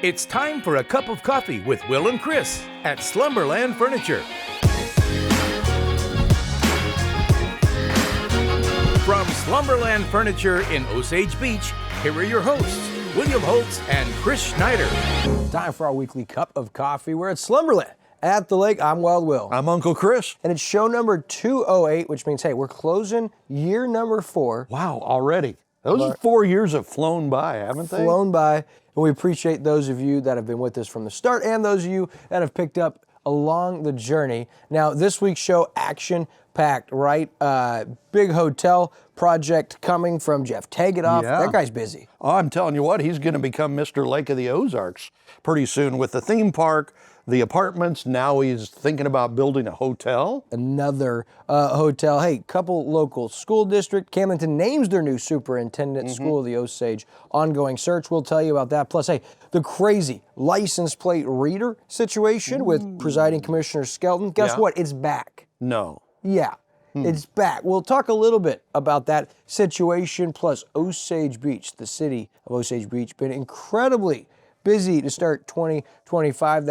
It's time for a cup of coffee with Will and Chris at Slumberland Furniture. From Slumberland Furniture in Osage Beach, here are your hosts, William Holtz and Chris Schneider. Time for our weekly cup of coffee. We're at Slumberland at the lake. I'm Wild Will. I'm Uncle Chris. And it's show number 208, which means, hey, we're closing year number 4. Wow, already. Those 4 years have flown by, haven't they? Flown by. And we appreciate those of you that have been with us from the start and those of you that have picked up along the journey. Now, this week's show, action-packed, right? Big hotel project coming from Jeff Tagedoff. Yeah. That guy's busy. Oh, I'm telling you what, he's going to become Mr. Lake of the Ozarks pretty soon with the theme park, the apartments. Now he's thinking about building a hotel. Another hotel. Hey, couple local school district. Camden names their new superintendent, School of the Osage. Ongoing search. We'll tell you about that. Plus, hey, the crazy license plate reader situation with presiding Commissioner Skelton. Guess what? It's back. No. Yeah, it's back. We'll talk a little bit about that situation. Plus, Osage Beach, the city of Osage Beach, been incredibly busy to start 2025.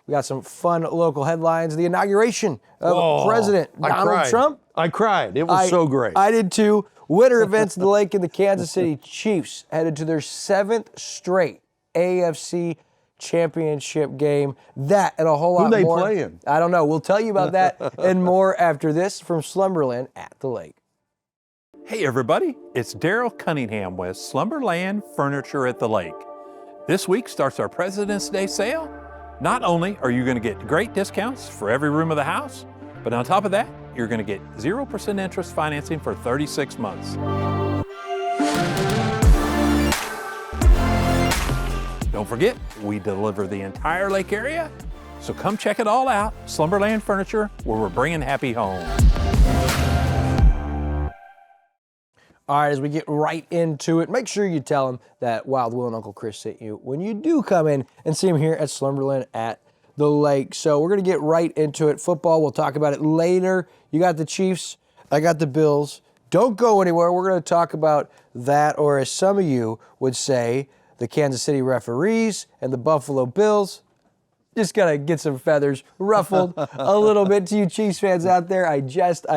We got some fun local headlines. The inauguration of President Donald Trump. I cried. It was so great. I did too. Winter events at the lake, and the Kansas City Chiefs headed to their 7th straight AFC championship game. That and a whole lot more. Who they playing? I don't know. We'll tell you about that and more after this from Slumberland at the lake. Hey everybody, it's Daryl Cunningham with Slumberland Furniture at the Lake. This week starts our President's Day sale. Not only are you going to get great discounts for every room of the house, but on top of that, you're going to get 0% interest financing for 36 months. Don't forget, we deliver the entire lake area, so come check it all out. Slumberland Furniture, where we're bringing happy home. All right, as we get right into it, make sure you tell them that Wild Will and Uncle Chris sent you when you do come in and see him here at Slumberland at the lake. So we're going to get right into it. Football, we'll talk about it later. You got the Chiefs, I got the Bills. Don't go anywhere. We're going to talk about that, or as some of you would say, the Kansas City referees and the Buffalo Bills. Just got to get some feathers ruffled a little bit to you Chiefs fans out there. I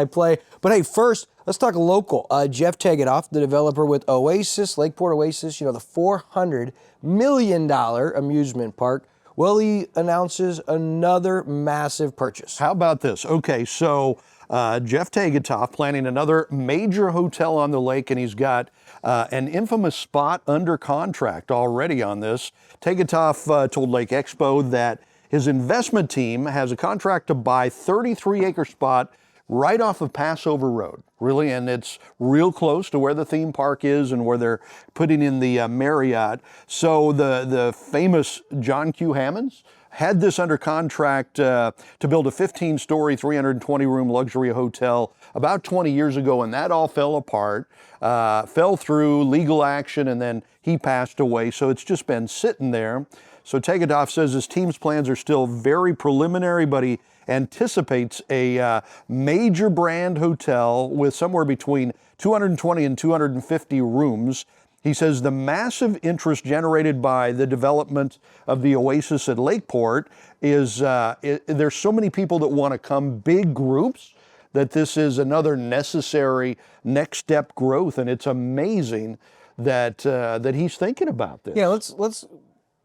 play. But hey, first, let's talk local. Jeff Tagedoff, the developer with Oasis, Lakeport Oasis, the $400 million amusement park. Well, he announces another massive purchase. How about this? Okay, so Jeff Tagedoff planning another major hotel on the lake, and he's got an infamous spot under contract already on this. Tagedoff told Lake Expo that his investment team has a contract to buy 33-acre spot right off of Passover Road, really, and it's real close to where the theme park is and where they're putting in the Marriott. So the famous John Q. Hammonds had this under contract to build a 15-story, 320-room luxury hotel about 20 years ago, and that all fell apart, fell through legal action, and then he passed away. So it's just been sitting there. So Tagedoff says his team's plans are still very preliminary, but he anticipates a major brand hotel with somewhere between 220 and 250 rooms. He says the massive interest generated by the development of the Oasis at Lakeport is, there's so many people that want to come, big groups, that this is another necessary next step growth. And it's amazing that he's thinking about this. Yeah, let's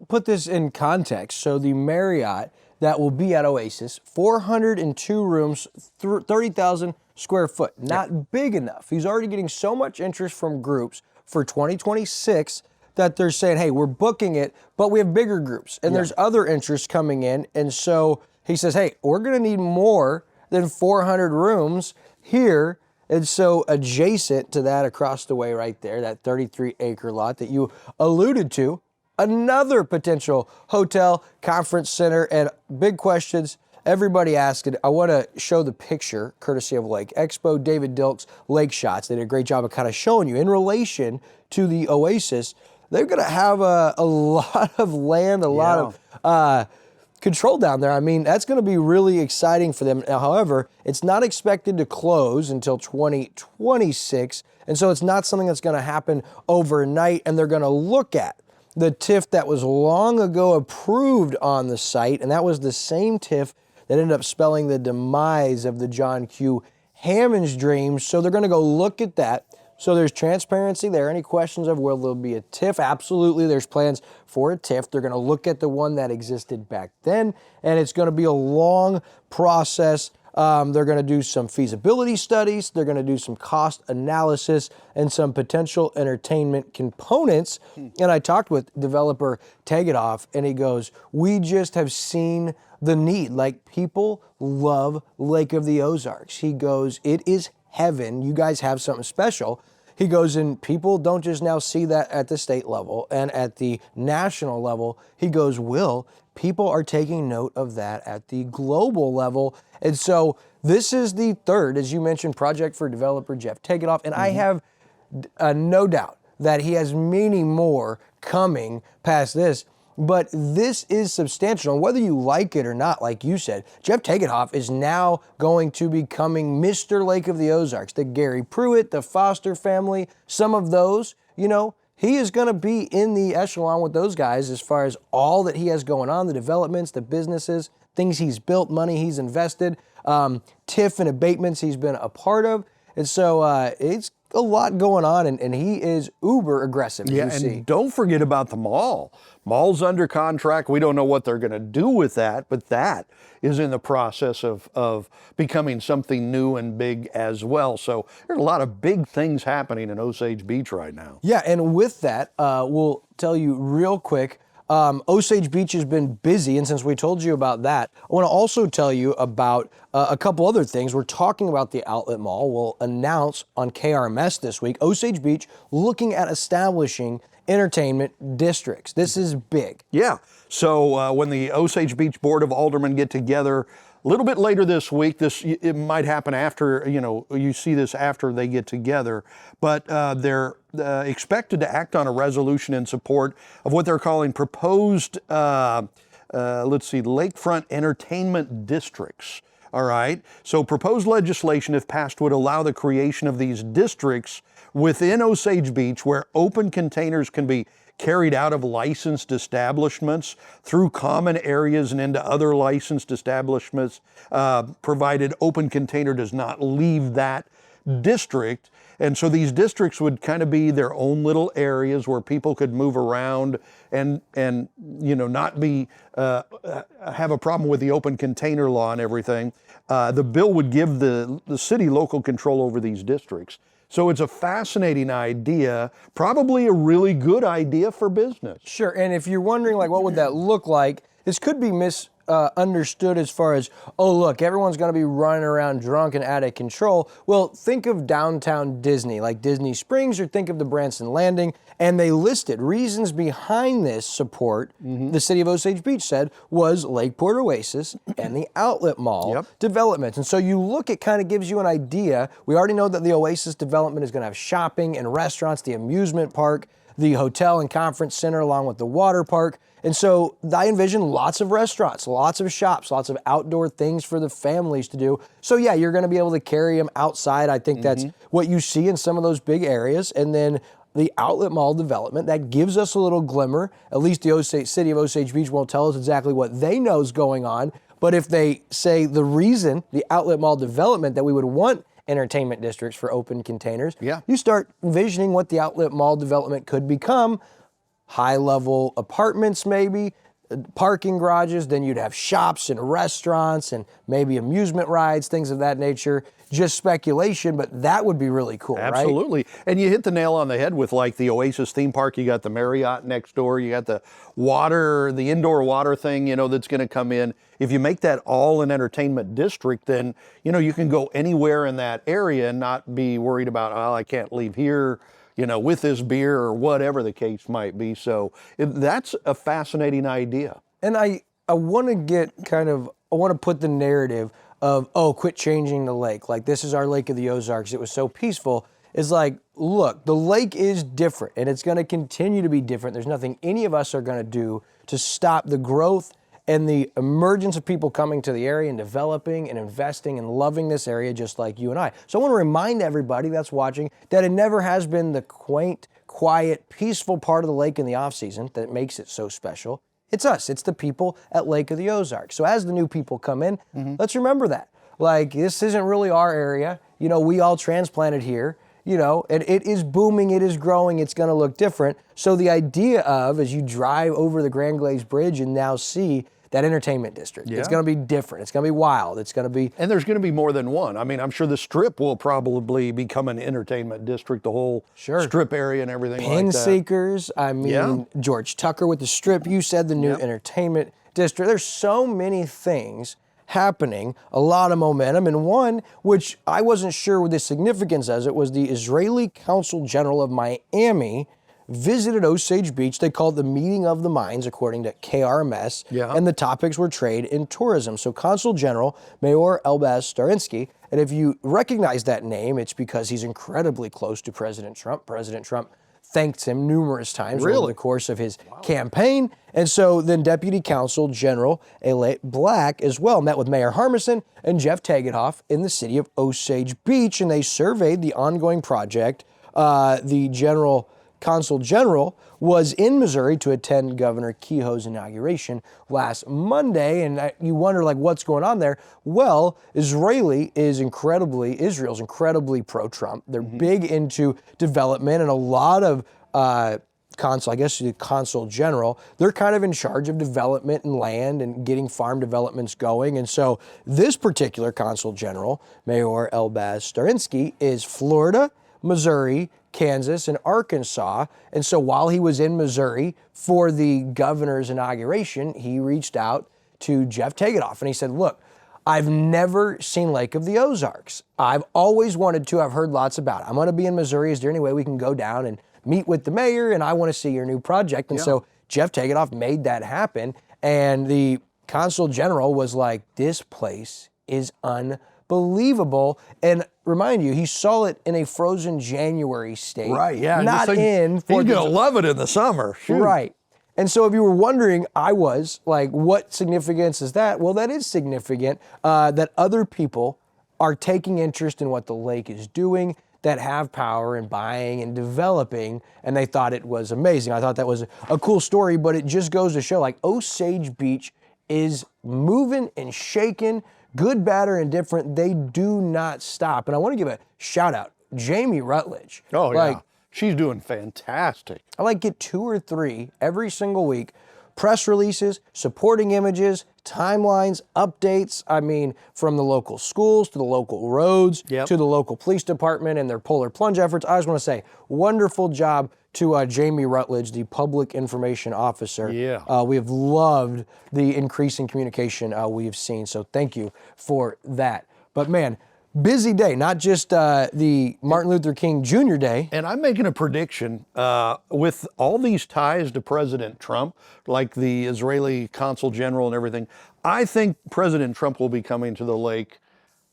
put this in context. So the Marriott that will be at Oasis, 402 rooms, 30,000 square foot. Not big enough. He's already getting so much interest from groups for 2026 that they're saying, hey, we're booking it, but we have bigger groups. And there's other interest coming in. And so he says, hey, we're going to need more than 400 rooms here. And so adjacent to that, across the way right there, that 33-acre lot that you alluded to, another potential hotel, conference center, and big questions everybody asked it. I want to show the picture, courtesy of Lake Expo, David Dilk's Lake Shots. They did a great job of kind of showing you in relation to the Oasis. They're going to have a lot of land, a lot of control down there. I mean, that's going to be really exciting for them. Now, however, it's not expected to close until 2026, and so it's not something that's going to happen overnight, and they're going to look at the TIF that was long ago approved on the site, and that was the same TIF that ended up spelling the demise of the John Q. Hammond's dreams. So they're going to go look at that. So there's transparency there. Any questions of will there be a TIF? Absolutely, there's plans for a TIF. They're going to look at the one that existed back then, and it's going to be a long process. They're going to do some feasibility studies. They're going to do some cost analysis and some potential entertainment components. And I talked with developer Tegetthoff, and he goes, we just have seen the need. Like, people love Lake of the Ozarks. He goes, it is heaven. You guys have something special. He goes, and people don't just now see that at the state level and at the national level. He goes, people are taking note of that at the global level. And so this is the third, as you mentioned, project for developer Jeff Tegetthoff. And I have no doubt that he has many more coming past this. But this is substantial. And whether you like it or not, like you said, Jeff Tegetthoff is now going to be becoming Mr. Lake of the Ozarks. The Gary Pruitt, the Foster family, some of those, he is going to be in the echelon with those guys as far as all that he has going on, the developments, the businesses, things he's built, money he's invested, TIF and abatements he's been a part of. And so it's a lot going on, and he is uber aggressive, Yeah, as you see. and don't forget about the mall. Mall's under contract. We don't know what they're going to do with that, but that is in the process of becoming something new and big as well. So there's a lot of big things happening in Osage Beach right now. Yeah, and with that, we'll tell you real quick, Osage Beach has been busy, and since we told you about that, I want to also tell you about a couple other things. We're talking about the Outlet Mall. We'll announce on KRMS this week, Osage Beach looking at establishing entertainment districts. This is big. Yeah, so when the Osage Beach Board of Aldermen get together a little bit later this week, it might happen after, you see this after they get together, but they're expected to act on a resolution in support of what they're calling proposed, lakefront entertainment districts. All right, so proposed legislation, if passed, would allow the creation of these districts within Osage Beach where open containers can be carried out of licensed establishments through common areas and into other licensed establishments, provided open container does not leave that district. And so these districts would kind of be their own little areas where people could move around and not be have a problem with the open container law and everything. The bill would give the city local control over these districts. So it's a fascinating idea, probably a really good idea for business. Sure, and if you're wondering, what would that look like, this could be misunderstood as far as, oh, look, everyone's going to be running around drunk and out of control. Well, think of downtown Disney, like Disney Springs, or think of the Branson Landing, and they listed reasons behind this support. The city of Osage Beach said was Lakeport Oasis and the Outlet Mall developments. And so you look, it kind of gives you an idea. We already know that the Oasis development is going to have shopping and restaurants, the amusement park, the hotel and conference center, along with the water park. And so I envision lots of restaurants, lots of shops, lots of outdoor things for the families to do. So yeah, you're going to be able to carry them outside. I think that's what you see in some of those big areas. And then the Outlet Mall development, that gives us a little glimmer. At least the city of Osage Beach won't tell us exactly what they know is going on. But if they say the reason, the Outlet Mall development, that we would want entertainment districts for open containers, you start envisioning what the Outlet Mall development could become. High-level apartments, maybe, parking garages, then you'd have shops and restaurants and maybe amusement rides, things of that nature. Just speculation, but that would be really cool, Absolutely. Right? And you hit the nail on the head with the Oasis theme park. You got the Marriott next door. You got the indoor water thing, that's going to come in. If you make that all an entertainment district, then, you can go anywhere in that area and not be worried about, I can't leave here, with this beer or whatever the case might be. So that's a fascinating idea. And I want to put the narrative of, quit changing the lake. Like, this is our Lake of the Ozarks. It was so peaceful. It's like, look, the lake is different, and it's going to continue to be different. There's nothing any of us are going to do to stop the growth and the emergence of people coming to the area and developing and investing and loving this area just like you and I. So I want to remind everybody that's watching that it never has been the quaint, quiet, peaceful part of the lake in the off season that makes it so special. It's us. It's the people at Lake of the Ozarks. So as the new people come in, let's remember that. Like, this isn't really our area. You know, we all transplanted here. You know, and it is booming, it is growing, it's going to look different. So the idea of, as you drive over the Grand Glades Bridge and now see that entertainment district, it's going to be different, it's going to be wild, it's going to be... And there's going to be more than one. I mean, I'm sure the Strip will probably become an entertainment district, the whole Strip area and everything like that. Pin Seekers, I mean, George Tucker with the Strip, you said the new entertainment district. There's so many things happening, a lot of momentum, and one which I wasn't sure what the significance as it was the Israeli Consul General of Miami visited Osage Beach. They called it the Meeting of the Minds, according to KRMS, and the topics were trade and tourism. So Consul General Mayor Elbaz Starinsky, and if you recognize that name, it's because he's incredibly close to President Trump. President Trump thanked him numerous times over the course of his campaign. And so then Deputy Consul General Elliot Black as well met with Mayor Harmison and Jeff Tegethoff in the city of Osage Beach, and they surveyed the ongoing project. The Consul General was in Missouri to attend Governor Kehoe's inauguration last Monday, and you wonder, like, what's going on there? Well, Israel's incredibly pro-Trump. They're big into development, and a lot of the Consul General, they're kind of in charge of development and land and getting farm developments going. And so this particular Consul General, Mayor Elbaz Starinsky, is Florida, Missouri, Kansas, and Arkansas. And so while he was in Missouri for the governor's inauguration, he reached out to Jeff Tegethoff and he said, look, I've never seen Lake of the Ozarks. I've always wanted to. I've heard lots about it. I'm going to be in Missouri. Is there any way we can go down and meet with the mayor? And I want to see your new project. And so Jeff Tegethoff made that happen. And the Consul General was like, this place is unbelievable. And remind you, he saw it in a frozen January state. Right, yeah. Not in... He's going to love it in the summer. Shoot. Right. And so if you were wondering, I was, like, what significance is that? Well, that is significant that other people are taking interest in what the lake is doing, that have power in buying and developing, and they thought it was amazing. I thought that was a cool story, but it just goes to show, like, Osage Beach is moving and shaking, good, bad, or indifferent. They do not stop. And I want to give a shout out, Jamie Rutledge. Oh, yeah. She's doing fantastic. I get 2 or 3 every single week. Press releases, supporting images, timelines, updates. I mean, from the local schools to the local roads to the local police department and their polar plunge efforts. I just want to say, wonderful job to Jamie Rutledge, the public information officer. We have loved the increasing communication we've seen. So thank you for that. But man, busy day, not just the Martin Luther King Jr. Day. And I'm making a prediction with all these ties to President Trump, like the Israeli Consul General and everything. I think President Trump will be coming to the lake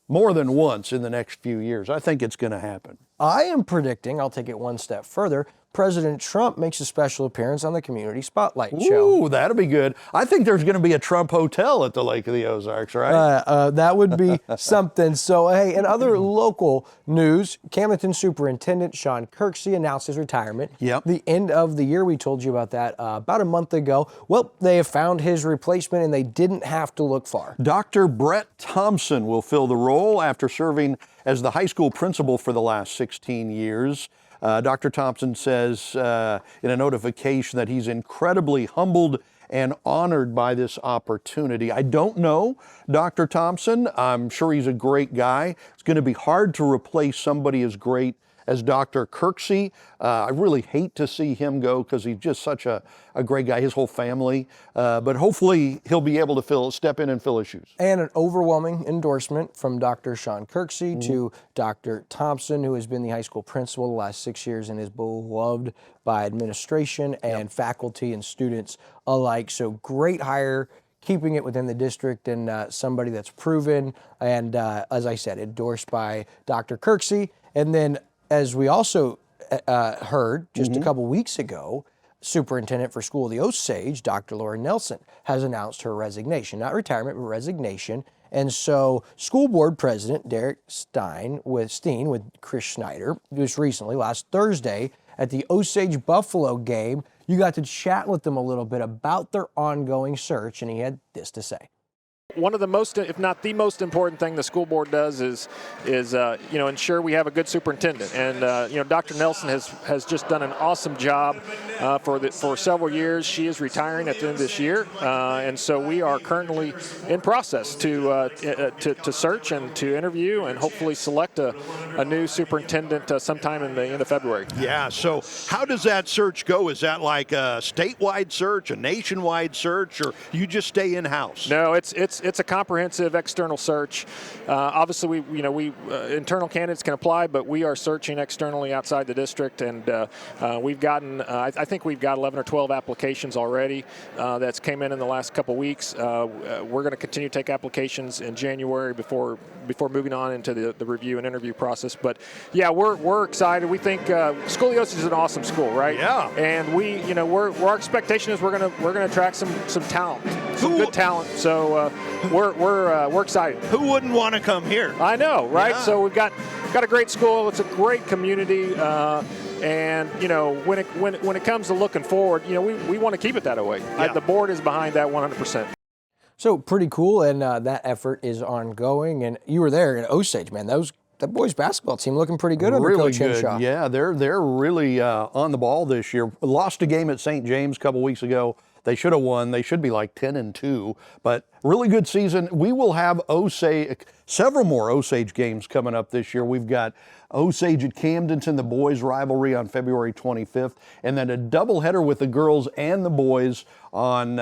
more than once in the next few years. I think it's going to happen. I am predicting, I'll take it one step further, President Trump makes a special appearance on the Community Spotlight Show. Ooh, that'll be good. I think there's going to be a Trump hotel at the Lake of the Ozarks, right? That would be something. So, hey, in other local news, Camden Superintendent Sean Kirksey announced his retirement. The end of the year, we told you about that about a month ago. Well, they have found his replacement, and they didn't have to look far. Dr. Brett Thompson will fill the role after serving as the high school principal for the last 16 years. Dr. Thompson says in a notification that he's incredibly humbled and honored by this opportunity. I don't know Dr. Thompson. I'm sure he's a great guy. It's going to be hard to replace somebody as great as Dr. Kirksey. I really hate to see him go because he's just such a great guy, his whole family. But hopefully he'll be able to step in and fill his shoes. And an overwhelming endorsement from Dr. Sean Kirksey to Dr. Thompson, who has been the high school principal the last 6 years and is beloved by administration and faculty and students alike. So great hire, keeping it within the district, and somebody that's proven and, as I said, endorsed by Dr. Kirksey. And then, as we also heard just a couple weeks ago, Superintendent for School of the Osage, Dr. Laura Nelson, has announced her resignation. Not retirement, but resignation. And so School Board President Derek Steen with Chris Schneider, just recently, last Thursday, at the Osage-Buffalo game, you got to chat with them a little bit about their ongoing search, and he had this to say. One of the most, if not the most important thing the school board does is ensure we have a good superintendent. And Dr. Nelson has just done an awesome job for several years. She is retiring at the end of this year, and so we are currently in process to search and to interview and hopefully select a new superintendent sometime in the end of February. Yeah. So how does that search go? Is that like a statewide search, a nationwide search, or you just stay in house? No, it's a comprehensive external search. Obviously, we internal candidates can apply, but we are searching externally outside the district, and we've gotten, I think we've got 11 or 12 applications already that's came in the last couple weeks. We're going to continue to take applications in January before moving on into the review and interview process. But yeah, we're excited. We think School of the Osage is an awesome school, right? Yeah. And our expectation is we're gonna attract some talent, some good talent. So we're excited. Who wouldn't want to come here? I know, right? Yeah. So we've got a great school. It's a great community, and when it comes to looking forward, we want to keep it that way. Yeah. The board is behind that 100%. So pretty cool, and that effort is ongoing. And you were there in Osage, man. That boys basketball team looking pretty good under Really Coach good. Henshaw. Yeah, they're really on the ball this year. Lost a game at St. James a couple weeks ago. They should have won. They should be like 10-2, but really good season. We will have several more Osage games coming up this year. We've got Osage at Camden in the boys rivalry on February 25th, and then a doubleheader with the girls and the boys on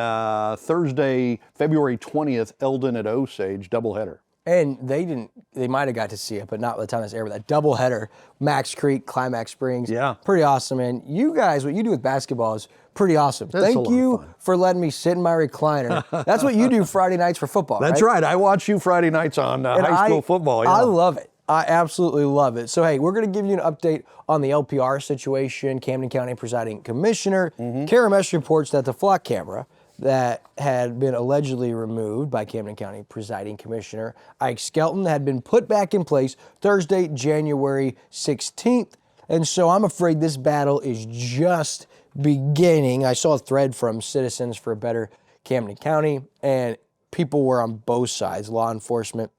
Thursday, February 20th, Eldon at Osage, doubleheader. And they might have got to see it, but not by the time it's aired. But that doubleheader, Max Creek, Climax Springs, Yeah. pretty awesome. And you guys, what you do with basketball is pretty awesome. That's a Thank lot of you fun. for letting me sit in my recliner. That's what you do Friday nights for football, That's right. I watch you Friday nights on high school football. Yeah. I love it. I absolutely love it. So, hey, we're going to give you an update on the LPR situation. Camden County Presiding Commissioner KRMS reports that the flock camera that had been allegedly removed by Camden County Presiding Commissioner Ike Skelton had been put back in place Thursday, January 16th. And so I'm afraid this battle is just beginning. I saw a thread from Citizens for a Better Camden County, and people were on both sides. Law enforcement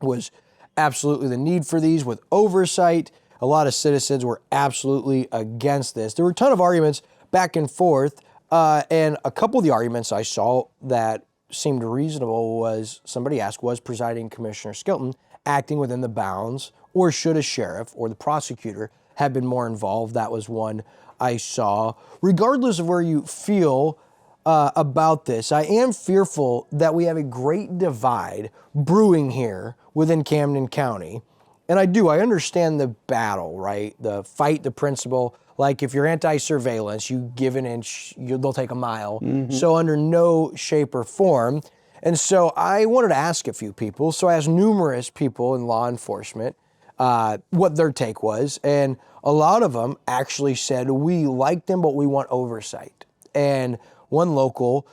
was absolutely the need for these with oversight. A lot of citizens were absolutely against this. There were a ton of arguments back and forth, and a couple of the arguments I saw that seemed reasonable was somebody asked, was Presiding Commissioner Skelton acting within the bounds, or should a sheriff or the prosecutor have been more involved? That was one I saw. Regardless of where you feel about this, I am fearful that we have a great divide brewing here within Camden County. And I understand the battle, right? The fight, the principle. Like if you're anti-surveillance, you give an inch, they'll take a mile. So under no shape or form. And so I wanted to ask a few people. So I asked numerous people in law enforcement what their take was. And a lot of them actually said, we like them, but we want oversight. And one local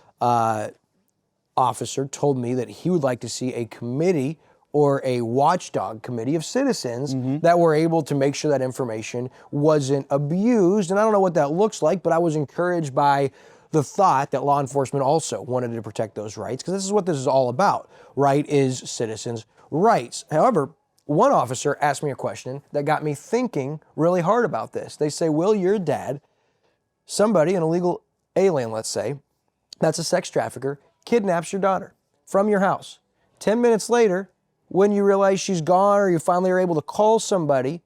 officer told me that he would like to see a committee or a watchdog committee of citizens that were able to make sure that information wasn't abused. And I don't know what that looks like, but I was encouraged by the thought that law enforcement also wanted to protect those rights, because this is what this is all about, right, is citizens' rights. However, one officer asked me a question that got me thinking really hard about this. They say, Will, your dad, somebody, an illegal alien, let's say, that's a sex trafficker, kidnaps your daughter from your house. 10 minutes later, when you realize she's gone or you finally are able to call somebody,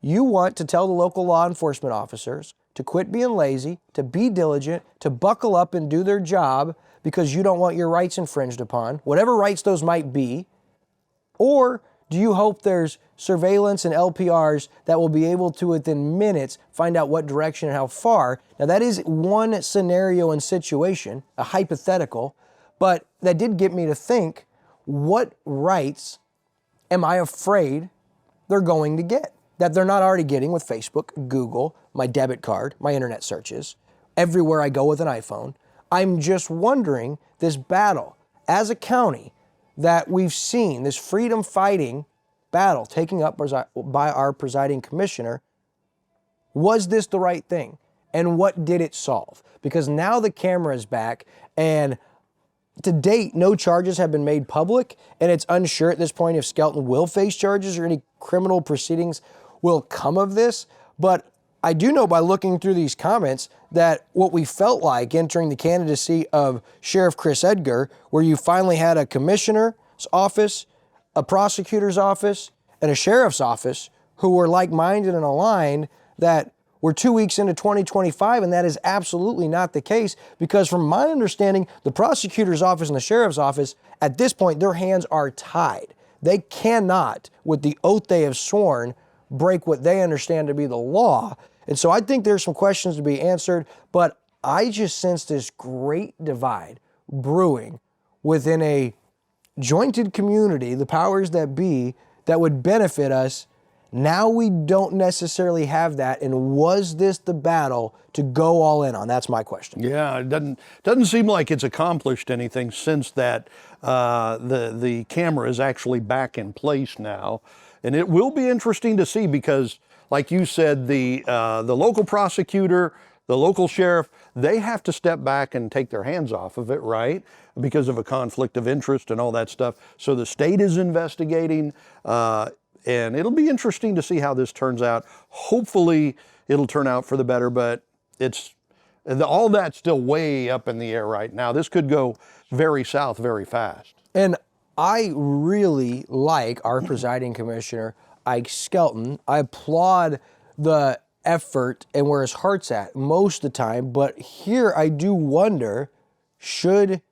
you want to tell the local law enforcement officers to quit being lazy, to be diligent, to buckle up and do their job because you don't want your rights infringed upon, whatever rights those might be. Or do you hope there's surveillance and LPRs that will be able to, within minutes, find out what direction and how far? Now, that is one scenario and situation, a hypothetical, but that did get me to think, what rights am I afraid they're going to get that they're not already getting with Facebook, Google, my debit card, my internet searches? everywhere I go with an iPhone. I'm just wondering, this battle as a county that we've seen, this freedom fighting battle taken up by our presiding commissioner, was this the right thing? And what did it solve? Because now the camera is back, and to date, no charges have been made public, and it's unsure at this point if Skelton will face charges or any criminal proceedings will come of this. But I do know by looking through these comments that what we felt like entering the candidacy of Sheriff Chris Edgar, where you finally had a commissioner's office, a prosecutor's office, and a sheriff's office who were like-minded and aligned, that we're 2 weeks into 2025, and that is absolutely not the case, because from my understanding, the prosecutor's office and the sheriff's office, at this point, their hands are tied. They cannot, with the oath they have sworn, break what they understand to be the law. And so I think there's some questions to be answered, but I just sense this great divide brewing within a jointed community, the powers that be, that would benefit us. Now we don't necessarily have that, and was this the battle to go all in on? That's my question. Yeah, it doesn't seem like it's accomplished anything since that the camera is actually back in place now, and it will be interesting to see because, like you said, the local prosecutor, the local sheriff, they have to step back and take their hands off of it, right? Because of a conflict of interest and all that stuff. So the state is investigating. And it'll be interesting to see how this turns out. Hopefully it'll turn out for the better, but all that's still way up in the air right now. This could go very south very fast. And I really like our presiding commissioner, Ike Skelton. I applaud the effort and where his heart's at most of the time, but here I do wonder, should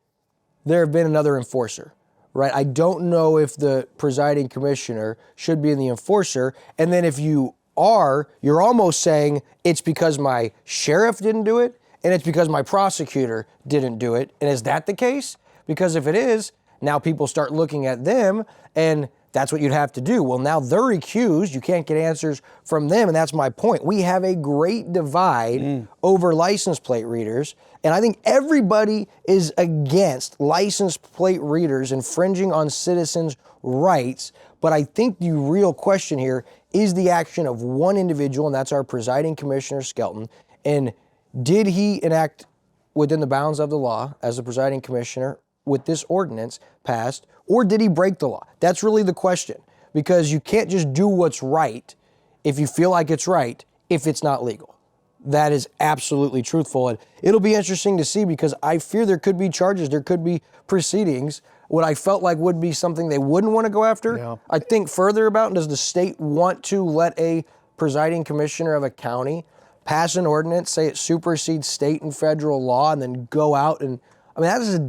there have been another enforcer? Right? I don't know if the presiding commissioner should be the enforcer. And then if you are, you're almost saying it's because my sheriff didn't do it and it's because my prosecutor didn't do it. And is that the case? Because if it is, now people start looking at them, and that's what you'd have to do. Well, now they're accused. You can't get answers from them, and that's my point. We have a great divide over license plate readers, and I think everybody is against license plate readers infringing on citizens' rights. But I think the real question here is the action of one individual, and that's our presiding commissioner, Skelton. And did he enact within the bounds of the law as the presiding commissioner with this ordinance passed, or did he break the law? That's really the question, because you can't just do what's right if you feel like it's right if it's not legal. That is absolutely truthful, and it'll be interesting to see, because I fear there could be charges, there could be proceedings. What I felt like would be something they wouldn't want to go after, I think further about, does the state want to let a presiding commissioner of a county pass an ordinance, say it supersedes state and federal law, and then go out and, I mean, that is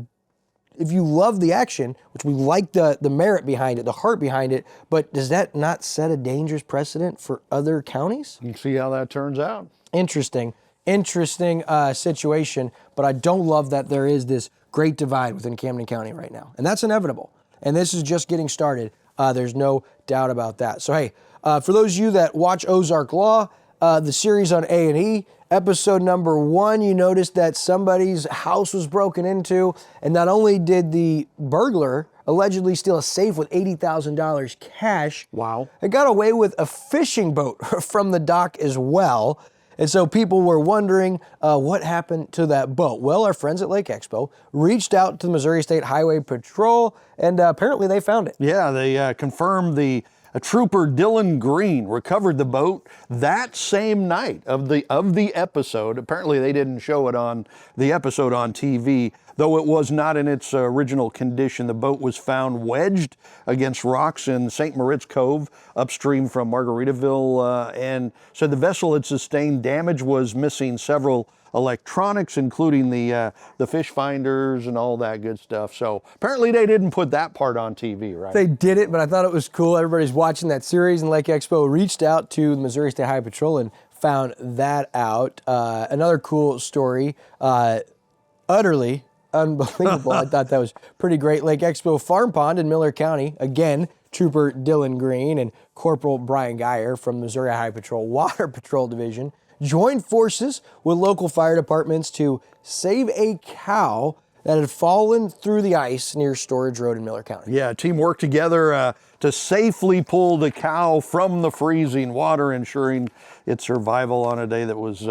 if you love the action, which we like the merit behind it, the heart behind it, but does that not set a dangerous precedent for other counties? You can see how that turns out. Interesting situation, but I don't love that there is this great divide within Camden County right now, and that's inevitable. And this is just getting started. There's no doubt about that. So hey, for those of you that watch Ozark Law, the series on A&E, episode number 1, you noticed that somebody's house was broken into, and not only did the burglar allegedly steal a safe with $80,000 cash, wow, it got away with a fishing boat from the dock as well. And so people were wondering what happened to that boat. Well, our friends at Lake Expo reached out to the Missouri State Highway Patrol, and apparently they found it. Yeah, they confirmed Trooper Dylan Green recovered the boat that same night of the episode. Apparently they didn't show it on the episode on TV, though it was not in its original condition. The boat was found wedged against rocks in St. Moritz Cove, upstream from Margaritaville, and so the vessel had sustained damage, was missing several electronics, including the fish finders and all that good stuff. So apparently they didn't put that part on TV, right? They did it, but I thought it was cool. Everybody's watching that series, and Lake Expo reached out to the Missouri State Highway Patrol and found that out. Another cool story, utterly unbelievable. I thought that was pretty great. Lake Expo Farm Pond in Miller County, again, Trooper Dylan Green and Corporal Brian Geyer from Missouri Highway Patrol Water Patrol Division joined forces with local fire departments to save a cow that had fallen through the ice near Storage Road in Miller County. Yeah, team worked together to safely pull the cow from the freezing water, ensuring its survival on a day that was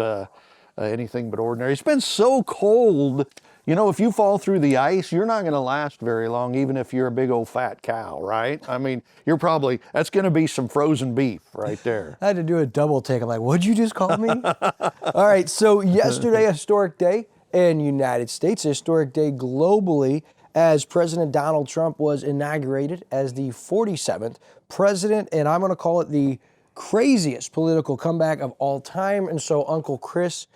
anything but ordinary. It's been so cold. You know, if you fall through the ice, you're not going to last very long, even if you're a big old fat cow, right? I mean, that's going to be some frozen beef right there. I had to do a double take. I'm like, what'd you just call me? All right, so yesterday, a historic day in United States, a historic day globally, as President Donald Trump was inaugurated as the 47th president, and I'm going to call it the craziest political comeback of all time. And so, Uncle Chris,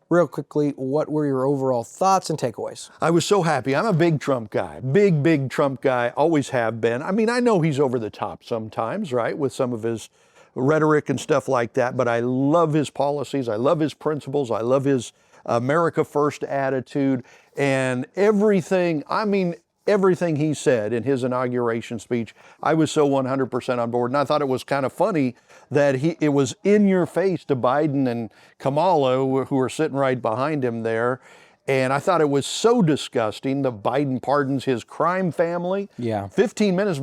real quickly, what were your overall thoughts and takeaways? I was so happy. I'm a big Trump guy, big Trump guy, always have been. I mean, I know he's over the top sometimes, right, with some of his rhetoric and stuff like that, but I love his policies. I love his principles. I love his America First attitude and everything. I mean, everything he said in his inauguration speech, I was so 100% on board. And I thought it was kind of funny that it was in your face to Biden and Kamala, who are sitting right behind him there. And I thought it was so disgusting that Biden pardons his crime family. Yeah. 15 minutes,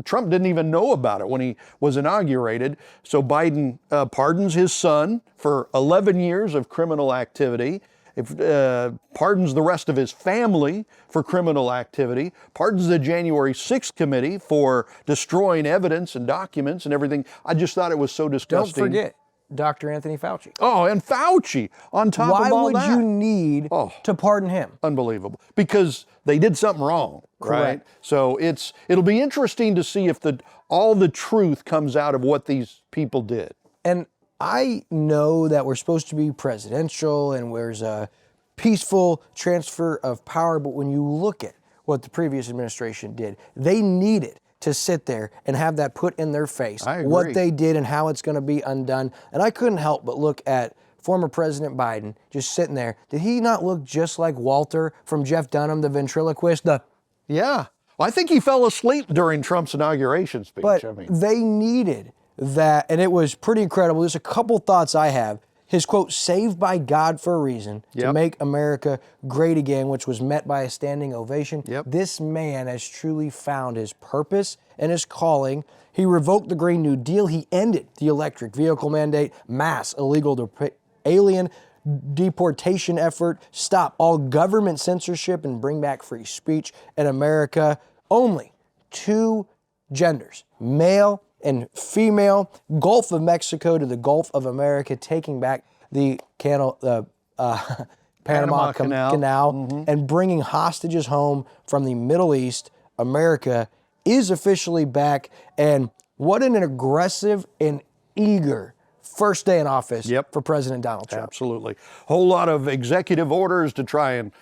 Trump didn't even know about it when he was inaugurated. So Biden pardons his son for 11 years of criminal activity. Pardons the rest of his family for criminal activity, pardons the January 6th committee for destroying evidence and documents and everything. I just thought it was so disgusting. Don't forget Dr. Anthony Fauci. Oh, and Fauci on top of all that. Why would you need to pardon him? Unbelievable. Because they did something wrong, right? Correct. So it'll be interesting to see if all the truth comes out of what these people did. And I know that we're supposed to be presidential and there's a peaceful transfer of power, but when you look at what the previous administration did, they needed to sit there and have that put in their face, I agree. what they did and how it's going to be undone. And I couldn't help but look at former President Biden just sitting there. Did he not look just like Walter from Jeff Dunham, the ventriloquist? Yeah. Well, I think he fell asleep during Trump's inauguration speech. But they needed that, and it was pretty incredible. There's a couple thoughts I have. His quote, "saved by God for a reason, to make America great again," which was met by a standing ovation. This man has truly found his purpose and his calling. He revoked the Green New Deal. He ended the electric vehicle mandate, mass illegal alien deportation effort, stop all government censorship, and bring back free speech in America. Only two genders, male and female, Gulf of Mexico to the Gulf of America, taking back the Panama Canal and bringing hostages home from the Middle East. America is officially back, and what an aggressive and eager first day in office for President Donald Trump. Absolutely. Whole lot of executive orders to try and,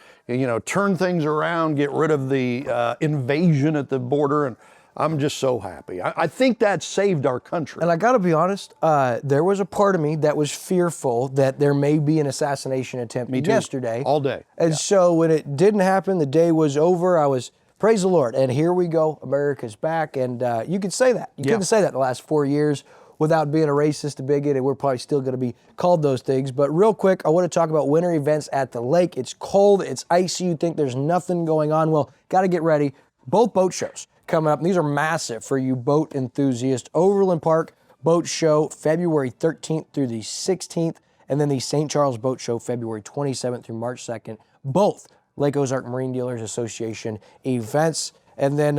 turn things around, get rid of the invasion at the border, and I'm just so happy. I think that saved our country. And I got to be honest, there was a part of me that was fearful that there may be an assassination attempt yesterday. All day. And so when it didn't happen, the day was over, I was, praise the Lord. And here we go, America's back. And you could say that. You couldn't say that the last 4 years without being a racist, a bigot, and we're probably still going to be called those things. But real quick, I want to talk about winter events at the lake. It's cold, it's icy, you think there's nothing going on. Well, got to get ready. Both boat shows coming up. And these are massive for you boat enthusiasts. Overland Park Boat Show, February 13th through the 16th, and then the St. Charles Boat Show, February 27th through March 2nd. Both Lake Ozark Marine Dealers Association events. And then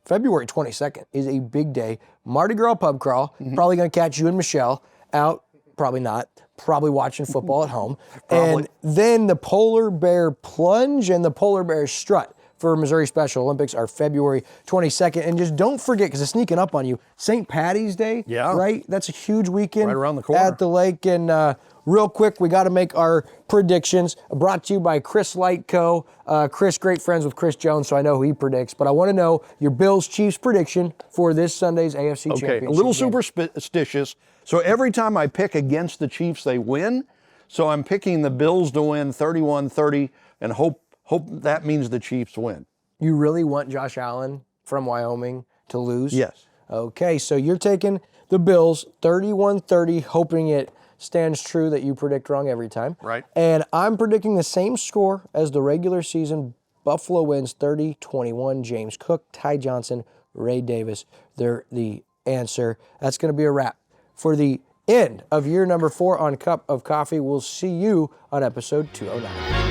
February 22nd is a big day. Mardi Gras Pub Crawl. Probably going to catch you and Michelle out. Probably not. Probably watching football at home. And then the Polar Bear Plunge and the Polar Bear Strut for Missouri Special Olympics are February 22nd. And just don't forget, because it's sneaking up on you, St. Patty's Day, right? That's a huge weekend right around the corner at the lake. And real quick, we got to make our predictions. Brought to you by Chris Lightco. Chris, great friends with Chris Jones, so I know who he predicts. But I want to know your Bills-Chiefs prediction for this Sunday's AFC Championship. Okay, a little game. superstitious. So every time I pick against the Chiefs, they win. So I'm picking the Bills to win 31-30 and hope that means the Chiefs win. You really want Josh Allen from Wyoming to lose? Yes. Okay, so you're taking the Bills 31-30, hoping it stands true that you predict wrong every time. Right. And I'm predicting the same score as the regular season. Buffalo wins 30-21. James Cook, Ty Johnson, Ray Davis. They're the answer. That's going to be a wrap for the end of year number 4 on Cup of Coffee. We'll see you on episode 209.